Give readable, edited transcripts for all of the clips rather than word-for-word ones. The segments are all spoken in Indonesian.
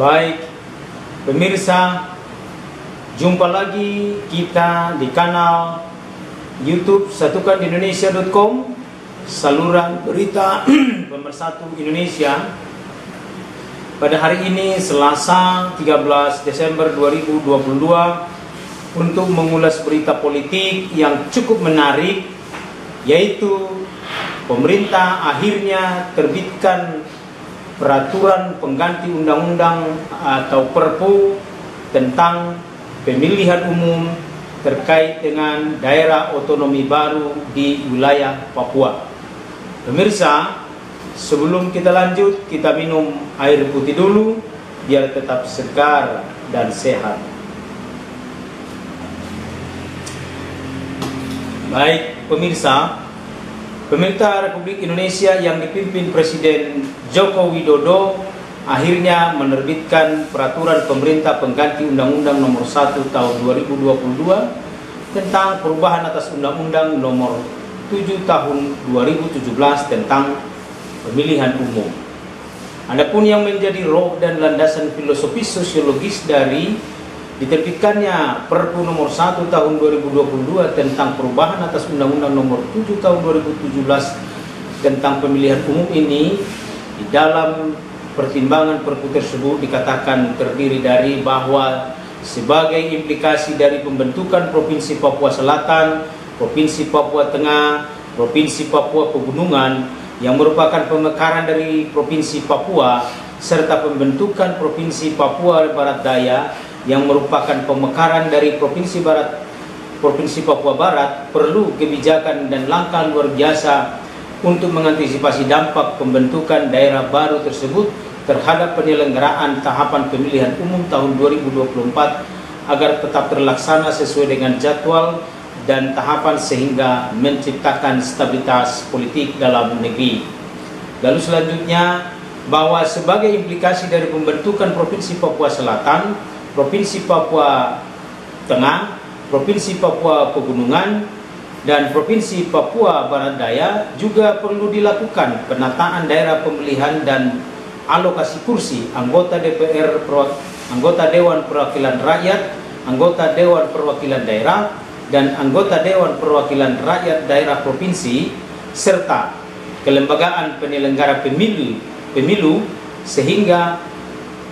Baik, pemirsa, jumpa lagi kita di kanal YouTube satukanindonesia.com, saluran berita pemersatu Indonesia. Pada hari ini Selasa 13 Desember 2022 untuk mengulas berita politik yang cukup menarik, yaitu pemerintah akhirnya terbitkan peraturan pengganti undang-undang atau Perpu tentang pemilihan umum terkait dengan daerah otonomi baru di wilayah Papua. Pemirsa, sebelum kita lanjut, kita minum air putih dulu biar tetap segar dan sehat. Baik, pemirsa, pemerintah Republik Indonesia yang dipimpin Presiden Joko Widodo akhirnya menerbitkan peraturan pemerintah pengganti Undang-Undang Nomor 1 Tahun 2022 tentang perubahan atas Undang-Undang Nomor 7 Tahun 2017 tentang pemilihan umum. Adapun yang menjadi roh dan landasan filosofis sosiologis dari diterbitkannya Perpu Nomor 1 Tahun 2022 tentang perubahan atas Undang-Undang Nomor 7 Tahun 2017 tentang pemilihan umum ini, di dalam pertimbangan Perpu tersebut dikatakan terdiri dari bahwa sebagai implikasi dari pembentukan Provinsi Papua Selatan, Provinsi Papua Tengah, Provinsi Papua Pegunungan yang merupakan pemekaran dari Provinsi Papua, serta pembentukan Provinsi Papua Barat Daya yang merupakan pemekaran dari Provinsi Papua Barat, perlu kebijakan dan langkah luar biasa untuk mengantisipasi dampak pembentukan daerah baru tersebut terhadap penyelenggaraan tahapan pemilihan umum tahun 2024 agar tetap terlaksana sesuai dengan jadwal dan tahapan sehingga menciptakan stabilitas politik dalam negeri. Lalu selanjutnya, bahwa sebagai implikasi dari pembentukan Provinsi Papua Selatan, Provinsi Papua Tengah, Provinsi Papua Pegunungan, dan Provinsi Papua Barat Daya juga perlu dilakukan penataan daerah pemilihan dan alokasi kursi anggota DPR, anggota Dewan Perwakilan Rakyat, anggota Dewan Perwakilan Daerah, dan anggota Dewan Perwakilan Rakyat Daerah Provinsi, serta kelembagaan penyelenggara pemilu sehingga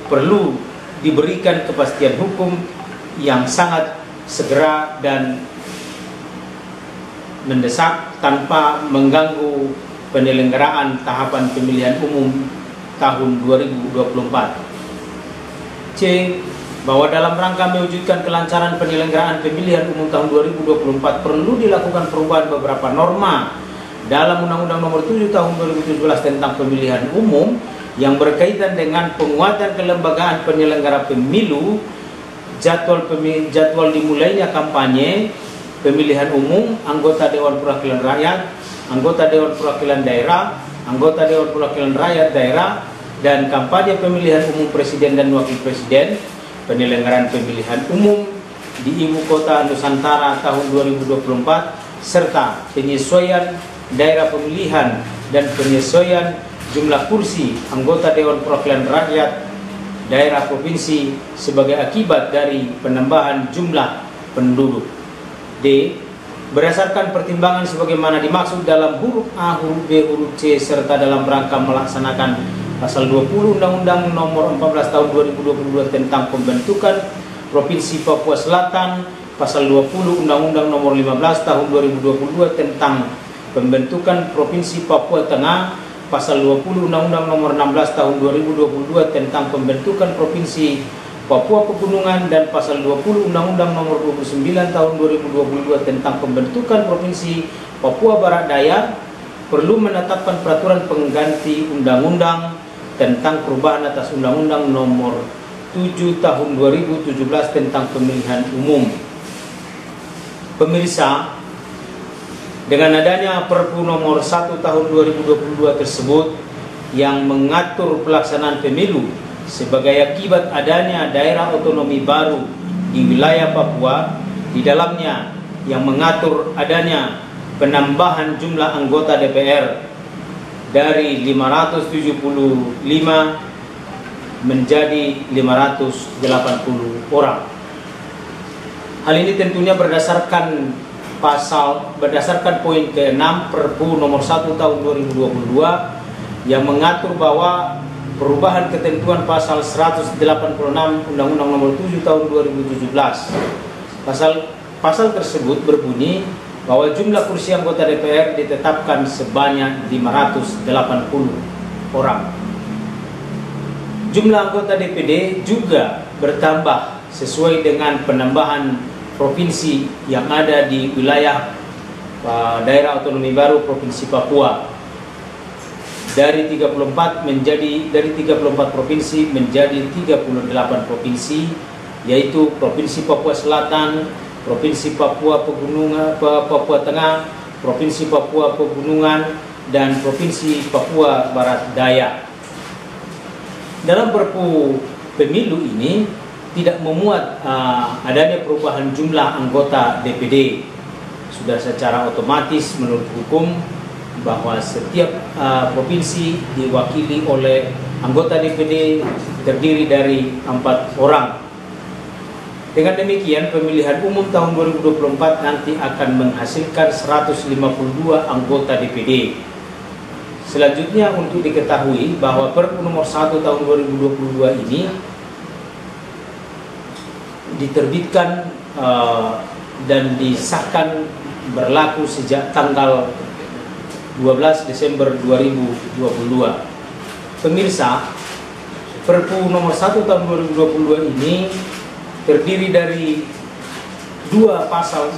perlu diberikan kepastian hukum yang sangat segera dan mendesak tanpa mengganggu penyelenggaraan tahapan pemilihan umum tahun 2024. C. Bahwa dalam rangka mewujudkan kelancaran penyelenggaraan pemilihan umum tahun 2024 perlu dilakukan perubahan beberapa norma dalam Undang-Undang Nomor 7 Tahun 2017 tentang pemilihan umum yang berkaitan dengan penguatan kelembagaan penyelenggara pemilu, jadwal dimulainya kampanye pemilihan umum, anggota Dewan Perwakilan Rakyat, anggota Dewan Perwakilan Daerah, anggota Dewan Perwakilan Rakyat Daerah, dan kampanye pemilihan umum Presiden dan Wakil Presiden, penyelenggaraan pemilihan umum di Ibu Kota Nusantara tahun 2024, serta penyesuaian daerah pemilihan dan penyesuaian jumlah kursi anggota Dewan Perwakilan Rakyat daerah provinsi sebagai akibat dari penambahan jumlah penduduk. D. Berdasarkan pertimbangan sebagaimana dimaksud dalam huruf A, huruf B, huruf C, serta dalam rangka melaksanakan Pasal 20 Undang-Undang Nomor 14 Tahun 2022 tentang pembentukan Provinsi Papua Selatan, Pasal 20 Undang-Undang Nomor 15 Tahun 2022 tentang pembentukan Provinsi Papua Tengah, Pasal 20 Undang-Undang Nomor 16 Tahun 2022 tentang pembentukan Provinsi Papua Pegunungan, dan Pasal 20 Undang-Undang Nomor 29 Tahun 2022 tentang pembentukan Provinsi Papua Barat Daya, perlu menetapkan peraturan pengganti undang-undang tentang perubahan atas Undang-Undang Nomor 7 Tahun 2017 tentang pemilihan umum. Pemirsa, dengan adanya Perpu Nomor 1 Tahun 2022 tersebut yang mengatur pelaksanaan pemilu sebagai akibat adanya daerah otonomi baru di wilayah Papua, di dalamnya yang mengatur adanya penambahan jumlah anggota DPR dari 575 menjadi 580 orang. Hal ini tentunya berdasarkan poin ke-6 Perpu nomor 1 tahun 2022 yang mengatur bahwa perubahan ketentuan pasal 186 Undang-Undang nomor 7 tahun 2017. Pasal tersebut berbunyi bahwa jumlah kursi anggota DPR ditetapkan sebanyak 580 orang. Jumlah anggota DPD juga bertambah sesuai dengan penambahan provinsi yang ada di wilayah daerah otonomi baru Provinsi Papua dari 34 provinsi menjadi 38 provinsi, yaitu Provinsi Papua Selatan, Provinsi Papua Pegunungan, Papua Tengah, Provinsi Papua Pegunungan, dan Provinsi Papua Barat Daya. Dalam Perpu Pemilu ini tidak memuat adanya perubahan jumlah anggota DPD. Sudah secara otomatis menurut hukum bahwa setiap provinsi diwakili oleh anggota DPD terdiri dari 4 orang. Dengan demikian, pemilihan umum tahun 2024 nanti akan menghasilkan 152 anggota DPD. Selanjutnya untuk diketahui bahwa Perpu nomor 1 tahun 2022 ini diterbitkan dan disahkan berlaku sejak tanggal 12 Desember 2022. Pemirsa, Perpu nomor 1 tahun 2022 ini terdiri dari dua pasal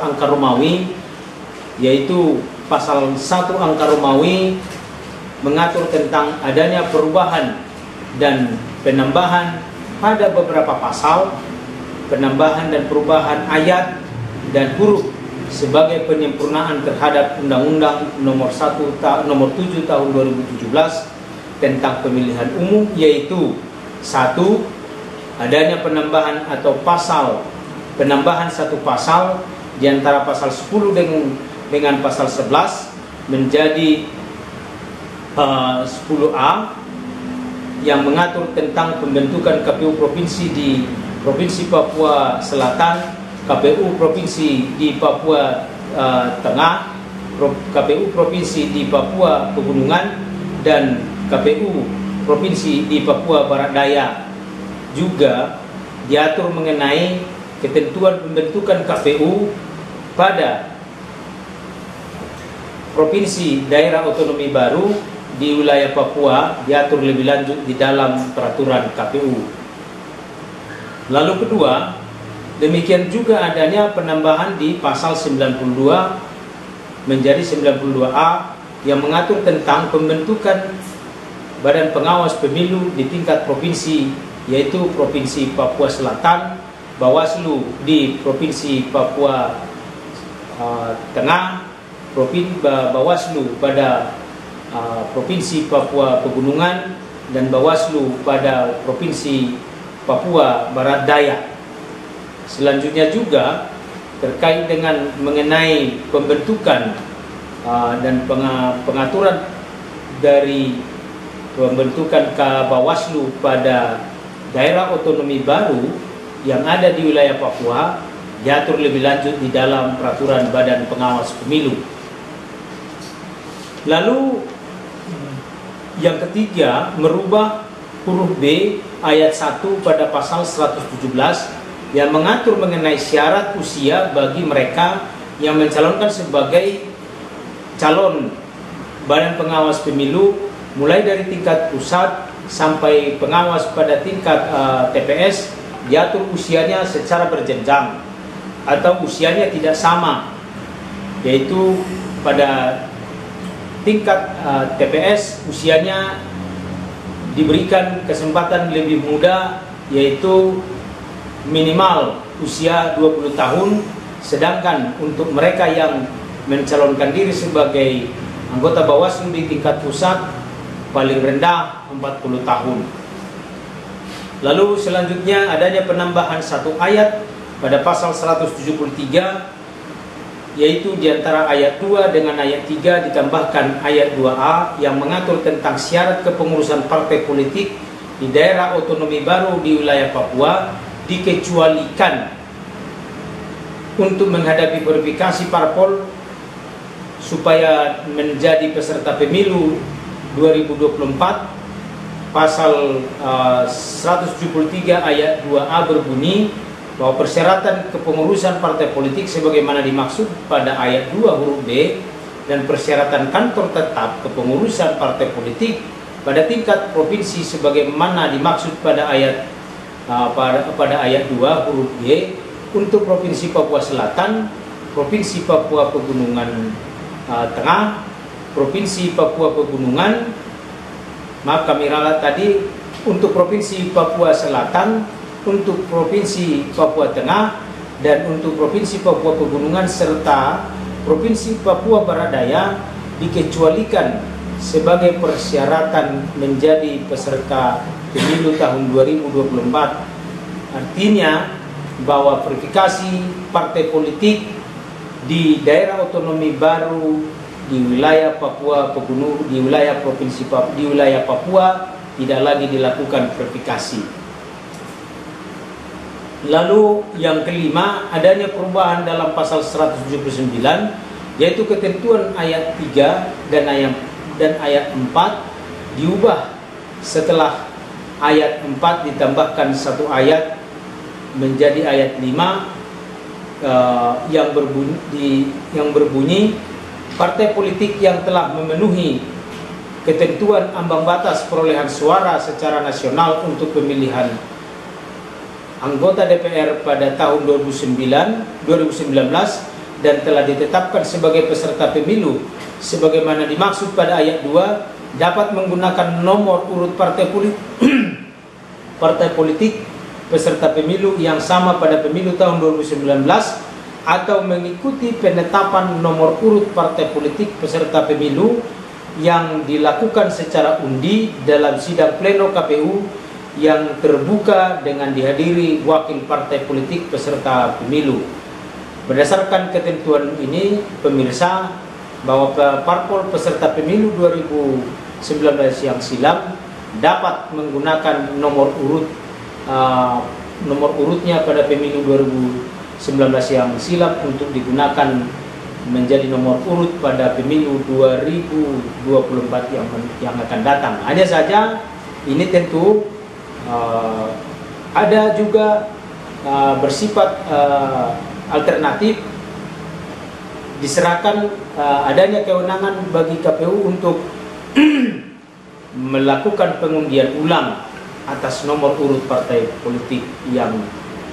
angka Romawi, yaitu pasal 1 angka Romawi mengatur tentang adanya perubahan dan penambahan pada beberapa pasal, penambahan dan perubahan ayat dan huruf sebagai penyempurnaan terhadap Undang-Undang nomor 7 tahun 2017 tentang pemilihan umum, yaitu 1. Adanya penambahan atau penambahan satu pasal di antara pasal 10 dengan pasal 11 menjadi 10A yang mengatur tentang pembentukan KPU Provinsi di Provinsi Papua Selatan, KPU Provinsi di Papua Tengah, KPU Provinsi di Papua Pegunungan, dan KPU Provinsi di Papua Barat Daya. Juga diatur mengenai ketentuan pembentukan KPU pada Provinsi Daerah Otonomi Baru di wilayah Papua, diatur lebih lanjut di dalam peraturan KPU. Lalu kedua, demikian juga adanya penambahan di pasal 92 menjadi 92A yang mengatur tentang pembentukan Badan Pengawas Pemilu di tingkat provinsi, yaitu Provinsi Papua Selatan, Bawaslu di Provinsi Papua Tengah, Bawaslu pada Provinsi Papua Pegunungan, dan Bawaslu pada Provinsi Papua Barat Daya. Selanjutnya juga terkait dengan mengenai pembentukan dan pengaturan dari pembentukan Bawaslu pada daerah otonomi baru yang ada di wilayah Papua diatur lebih lanjut di dalam peraturan Badan Pengawas Pemilu. Lalu yang ketiga, merubah huruf B ayat 1 pada pasal 117 yang mengatur mengenai syarat usia bagi mereka yang mencalonkan sebagai calon Badan Pengawas Pemilu, mulai dari tingkat pusat sampai pengawas pada tingkat TPS, diatur usianya secara berjenjang atau usianya tidak sama, yaitu pada tingkat TPS usianya diberikan kesempatan lebih muda, yaitu minimal usia 20 tahun, sedangkan untuk mereka yang mencalonkan diri sebagai anggota Bawaslu di tingkat pusat paling rendah 40 tahun. Lalu selanjutnya adanya penambahan satu ayat pada pasal 173, yaitu di antara ayat 2 dengan ayat 3 ditambahkan ayat 2A yang mengatur tentang syarat kepengurusan partai politik di daerah otonomi baru di wilayah Papua dikecualikan untuk menghadapi verifikasi parpol supaya menjadi peserta pemilu 2024. Pasal 173 ayat 2A berbunyi bahwa persyaratan kepengurusan partai politik sebagaimana dimaksud pada ayat 2 huruf B dan persyaratan kantor tetap kepengurusan partai politik pada tingkat provinsi sebagaimana dimaksud pada ayat pada ayat 2 huruf G untuk Provinsi Papua Selatan, Provinsi Papua Pegunungan Tengah, Provinsi Papua Pegunungan, maaf kami ralat tadi, untuk Provinsi Papua Selatan, untuk Provinsi Papua Tengah, dan untuk Provinsi Papua Pegunungan serta Provinsi Papua Barat Daya dikecualikan sebagai persyaratan menjadi peserta pemilu tahun 2024. Artinya bahwa verifikasi partai politik di daerah otonomi baru di wilayah Papua Pegunungan, di wilayah provinsi Papua, di wilayah Papua tidak lagi dilakukan verifikasi. Lalu yang kelima, adanya perubahan dalam pasal 179 yaitu ketentuan ayat 3 dan ayat 4 diubah setelah ayat 4 ditambahkan satu ayat menjadi ayat 5 yang berbunyi partai politik yang telah memenuhi ketentuan ambang batas perolehan suara secara nasional untuk pemilihan anggota DPR pada tahun 2019 dan telah ditetapkan sebagai peserta pemilu sebagaimana dimaksud pada ayat 2 dapat menggunakan nomor urut partai politik peserta pemilu yang sama pada pemilu tahun 2019 atau mengikuti penetapan nomor urut partai politik peserta pemilu yang dilakukan secara undi dalam sidang pleno KPU yang terbuka dengan dihadiri wakil partai politik peserta pemilu. Berdasarkan ketentuan ini, pemirsa, bahwa parpol peserta pemilu 2019 yang silam dapat menggunakan nomor urutnya pada pemilu 2019 yang silam untuk digunakan menjadi nomor urut pada pemilu 2024 yang akan datang. Hanya saja ini tentu ada juga bersifat alternatif, diserahkan adanya kewenangan bagi KPU untuk melakukan pengundian ulang atas nomor urut partai politik yang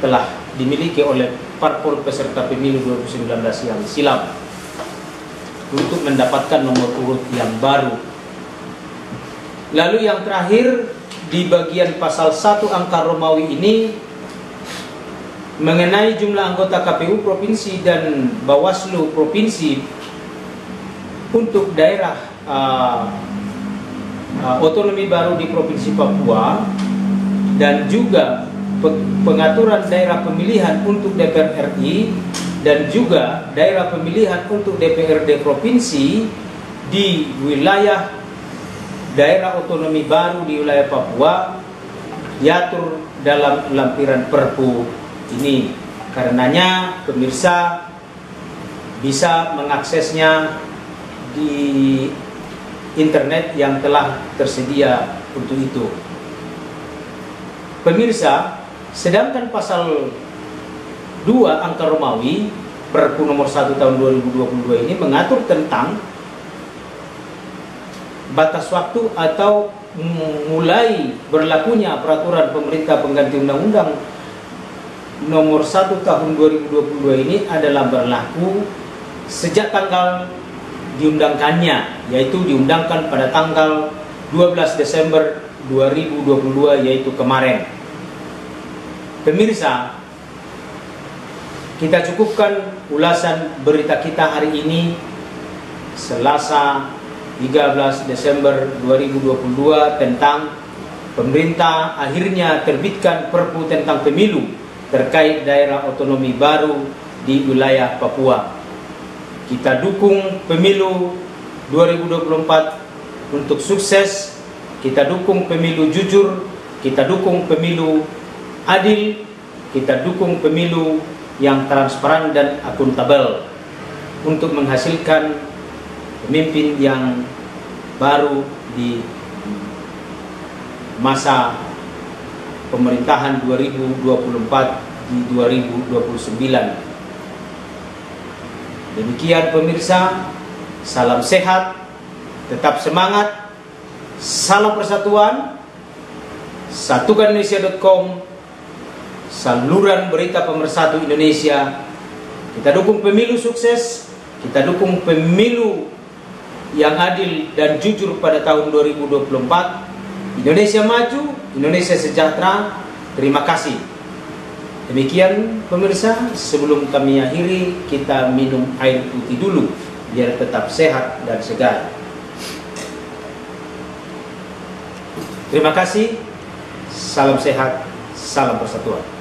telah dimiliki oleh parpol peserta pemilu 2019 yang silam untuk mendapatkan nomor urut yang baru. Lalu yang terakhir di bagian pasal 1 angka Romawi ini mengenai jumlah anggota KPU provinsi dan Bawaslu provinsi untuk daerah otonomi baru di Provinsi Papua dan juga pengaturan daerah pemilihan untuk DPR RI dan juga daerah pemilihan untuk DPRD provinsi di wilayah daerah otonomi baru di wilayah Papua diatur dalam lampiran Perpu ini. Karenanya pemirsa bisa mengaksesnya di internet yang telah tersedia untuk itu. Pemirsa, sedangkan pasal 2 angka Romawi Perpu nomor 1 tahun 2022 ini mengatur tentang batas waktu atau mulai berlakunya peraturan pemerintah pengganti undang-undang nomor 1 tahun 2022 ini adalah berlaku sejak tanggal diundangkannya, yaitu diundangkan pada tanggal 12 Desember 2022 yaitu kemarin. Pemirsa, kita cukupkan ulasan berita kita hari ini Selasa 13 Desember 2022 tentang pemerintah akhirnya terbitkan Perpu tentang pemilu terkait daerah otonomi baru di wilayah Papua. Kita dukung pemilu 2024 untuk sukses. Kita dukung pemilu jujur, kita dukung pemilu adil, kita dukung pemilu yang transparan dan akuntabel untuk menghasilkan pemimpin yang baru di masa pemerintahan 2024 di 2029. Demikian pemirsa, salam sehat, tetap semangat, salam persatuan, satukan Indonesia.com, saluran berita pemersatu Indonesia. Kita dukung pemilu sukses, kita dukung pemilu yang adil dan jujur pada tahun 2024. Indonesia maju, Indonesia sejahtera. Terima kasih. Demikian pemirsa, sebelum kami akhiri, kita minum air putih dulu biar tetap sehat dan segar. Terima kasih. Salam sehat, salam persatuan.